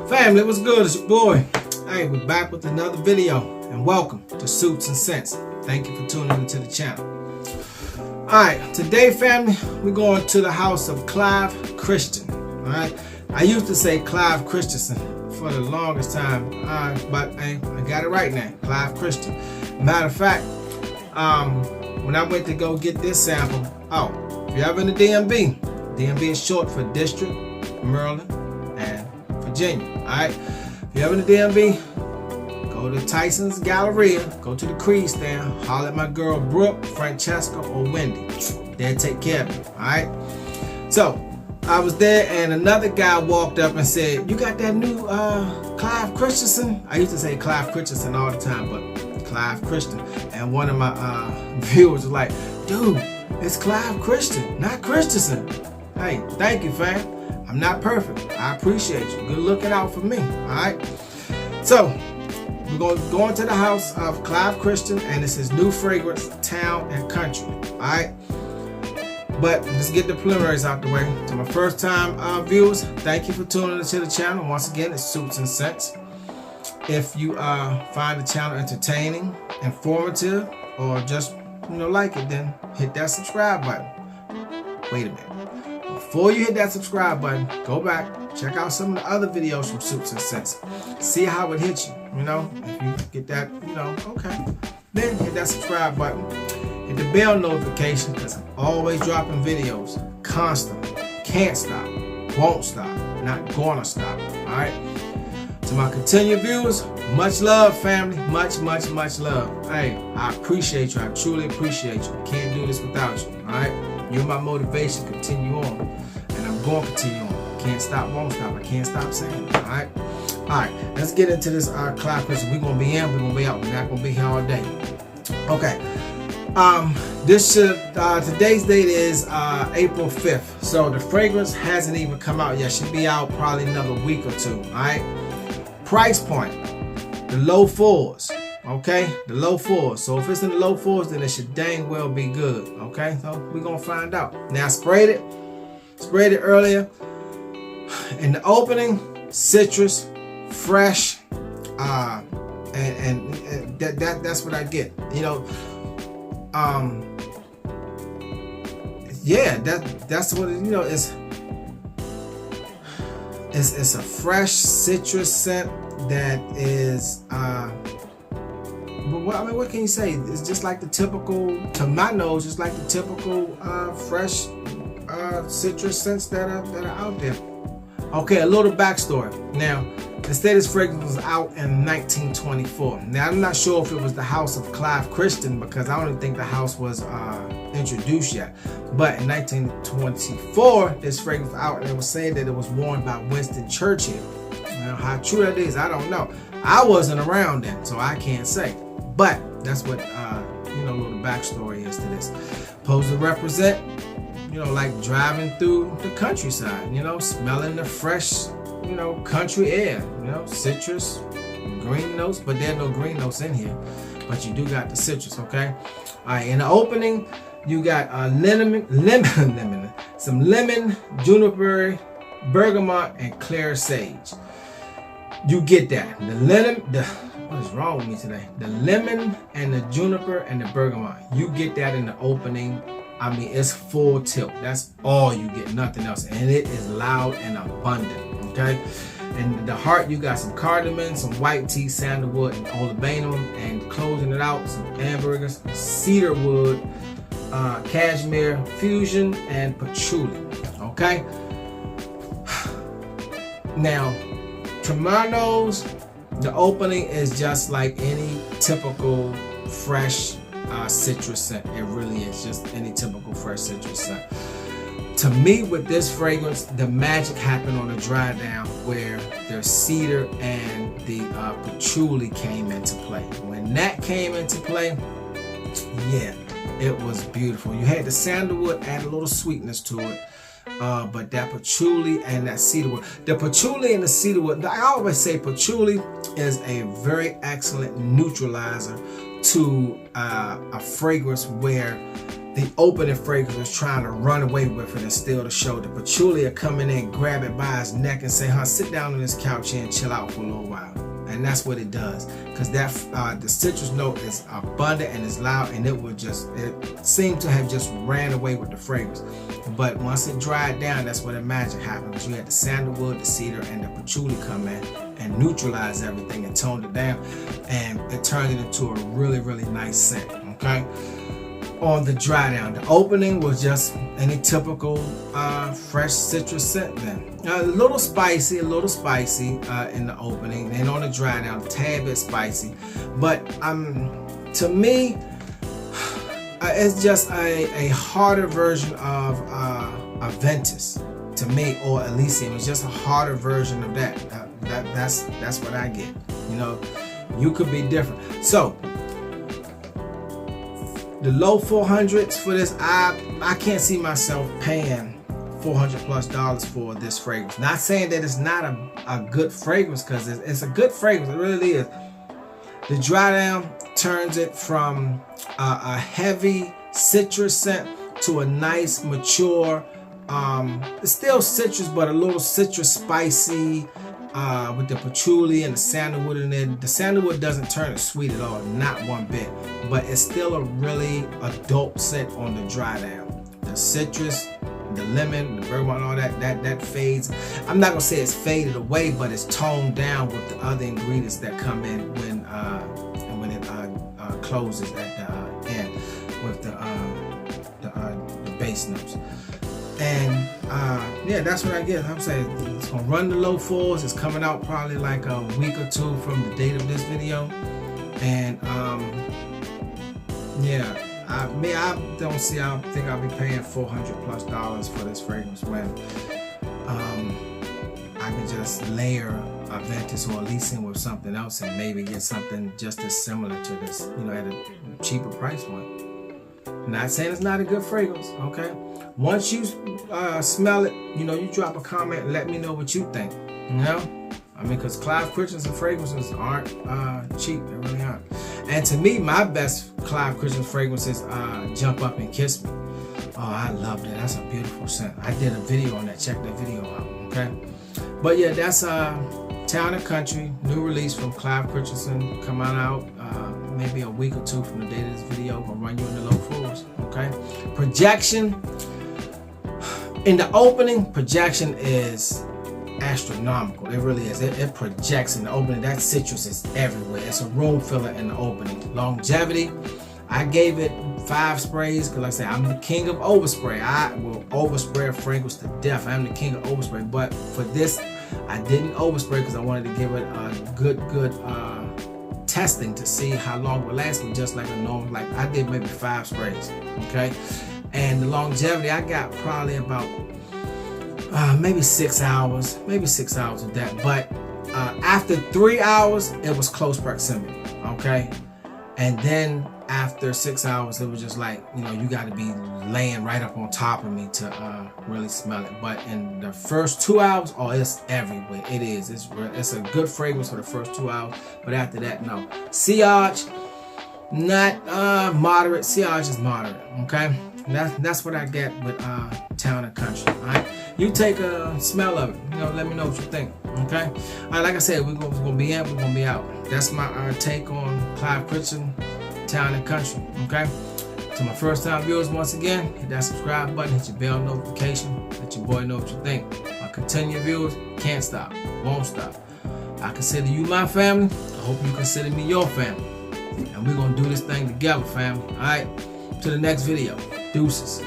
Family, what's good? It's your boy. Hey, we're back with another video, and welcome to Suits and Scents. Thank you for tuning into the channel. Alright, today, family, we're going to the house of Clive Christian. Alright, I used to say Clive Christensen for the longest time, but I got it right now, Clive Christian. Matter of fact, when I went to go get this sample, if you're ever in the DMV, DMV is short for District, Maryland, and Virginia. Alright, if you're ever in the DMV, go to Tyson's Galleria, go to the Creed stand, holler at my girl Brooke, Francesca, or Wendy. They'll take care of you. Alright, so I was there and another guy walked up and said, "You got that new Clive Christensen?" I used to say Clive Christensen all the time, but Clive Christian. And one of my viewers was like, "Dude, it's Clive Christian, not Christensen." Hey, thank you, fam. I'm not perfect. I appreciate you. Good looking out for me. Alright. So we're going to go into the house of Clive Christian, and it's his new fragrance, Town and Country. Alright. But let's get the preliminaries out the way. To my first time viewers, thank you for tuning into the channel. Once again, it's Suits and Scents. If you find the channel entertaining, informative, or just like it, then hit that subscribe button. Wait a minute. Before you hit that subscribe button, go back, check out some of the other videos from Suits and Scents. See how it hits you, if you get that, okay. Then hit that subscribe button. Hit the bell notification, because I'm always dropping videos constantly. Can't stop, won't stop, not gonna stop, alright? To my continued viewers, much love, family. Much love. Hey, I appreciate you. I truly appreciate you. Can't do this without you, alright? You're my motivation to continue on, and I'm going to continue on. Can't stop, won't stop. I can't stop saying it, alright? Alright, let's get into this Clive Christian. We're going to be in, we're going to be out. We're not going to be here all day. Okay. Today's date is April 5th. So the fragrance hasn't even come out yet. Should be out probably another week or two, alright? Price point, the low fours, okay? The low fours. So if it's in the low fours, then it should dang well be good, okay? So we're gonna find out. Now I sprayed it earlier. In the opening, citrus, fresh, and that's what I get. Yeah, that's what it, it's a fresh citrus scent that is what can you say? It's just like the typical, to my nose, just like the typical fresh citrus scents that are out there. Okay, a little backstory. Now, the status fragrance was out in 1924. Now, I'm not sure if it was the house of Clive Christian, because I don't even think the house was introduced yet. But in 1924, this fragrance was out, and it was saying that it was worn by Winston Churchill. Now, how true that is, I don't know. I wasn't around then, so I can't say. But that's what a little backstory is to this. Supposed to represent, like driving through the countryside, smelling the fresh, country air, citrus, green notes, but there are no green notes in here, but you do got the citrus, okay? All right, in the opening, you got some lemon, juniper, bergamot, and clear sage. You get that. What is wrong with me today? The lemon and the juniper and the bergamot. You get that in the opening. I mean, it's full tilt. That's all you get, nothing else. And it is loud and abundant, okay? And the heart, you got some cardamom, some white tea, sandalwood, and olibanum. And closing it out, some ambergris, cedarwood, cashmere, fusion, and patchouli, okay? Now, to my nose, the opening is just like any typical fresh citrus scent. It really is just any typical fresh citrus scent. To me, with this fragrance, the magic happened on the dry down, where the cedar and the patchouli came into play. When that came into play, yeah, it was beautiful. You had the sandalwood add a little sweetness to it, but that patchouli and that cedarwood, the patchouli and the cedarwood, I always say patchouli is a very excellent neutralizer to a fragrance where the opening fragrance was trying to run away with it and steal the show. The patchouli will come in and grab it by his neck and say, huh, sit down on this couch here and chill out for a little while. And that's what it does, because that the citrus note is abundant and is loud, and it seemed to have just ran away with the fragrance. But once it dried down, that's where the magic happened, because you had the sandalwood, the cedar, and the patchouli come in and neutralize everything and toned it down, and it turned it into a really, really nice scent. Okay. On the dry down, the opening was just any typical fresh citrus scent. Then a little spicy in the opening, and on the dry down, a tad bit spicy. But to me, it's just a harder version of a Ventus to me, or Elysium. It's just a harder version of that. That's what I get. You know, you could be different. So the low 400s for this, I can't see myself paying $400+ for this fragrance. Not saying that it's not a good fragrance, because it's a good fragrance. It really is. The dry down turns it from a heavy citrus scent to a nice mature. It's still citrus, but a little citrus spicy. With the patchouli and the sandalwood in it. The sandalwood doesn't turn it sweet at all, not one bit, but it's still a really adult scent on the dry down. The citrus, the lemon, the bergamot, all that fades. I'm not gonna say it's faded away, but it's toned down with the other ingredients that come in when it closes at the end with the base notes. And yeah, that's what I get. I'm saying it's gonna run the low 4s. It's coming out probably like a week or two from the date of this video. And yeah, I don't think I'll be paying $400+ for this fragrance when I can just layer a Ventus or Elysium with something else and maybe get something just as similar to this, you know, at a cheaper price point. Not saying it's not a good fragrance, okay? Once you smell it, you know, you drop a comment and let me know what you think, you know? I mean, because Clive Christensen fragrances aren't cheap, they really aren't. And to me, my best Clive Christensen fragrances Jump Up and Kiss Me. Oh, I loved it. That's a beautiful scent. I did a video on that. Check that video out, okay? But yeah, that's Town and Country, new release from Clive Christensen, coming out maybe a week or two from the date of this video. Gonna run you in the low 4s, okay? Projection. In the opening, projection is astronomical. It really is. It projects in the opening. That citrus is everywhere. It's a room filler in the opening. Longevity, I gave it 5 sprays because, like I said, I'm the king of overspray. I will overspray a fragrance to death. I'm the king of overspray. But for this, I didn't overspray because I wanted to give it a good testing to see how long it would last me, just like a normal. Like I did maybe 5 sprays. Okay. And the longevity, I got probably about maybe 6 hours, of that. But after 3 hours, it was close proximity, okay? And then after 6 hours, it was just like, you know, you got to be laying right up on top of me to really smell it. But in the first 2 hours, oh, it's everywhere. It is. It's a good fragrance for the first 2 hours. But after that, no. Sillage, not moderate. Sillage is moderate, okay? That's what I get with Town and Country. All right, you take a smell of it. You know, let me know what you think. Okay. All right, like I said, we're gonna be in, we're gonna be out. That's my take on Clive Christensen, Town and Country. Okay. To my first-time viewers, once again, hit that subscribe button, hit your bell notification, let your boy know what you think. My continued viewers, can't stop, won't stop. I consider you my family. I hope you consider me your family, and we're gonna do this thing together, family. All right. To the next video. Deuces.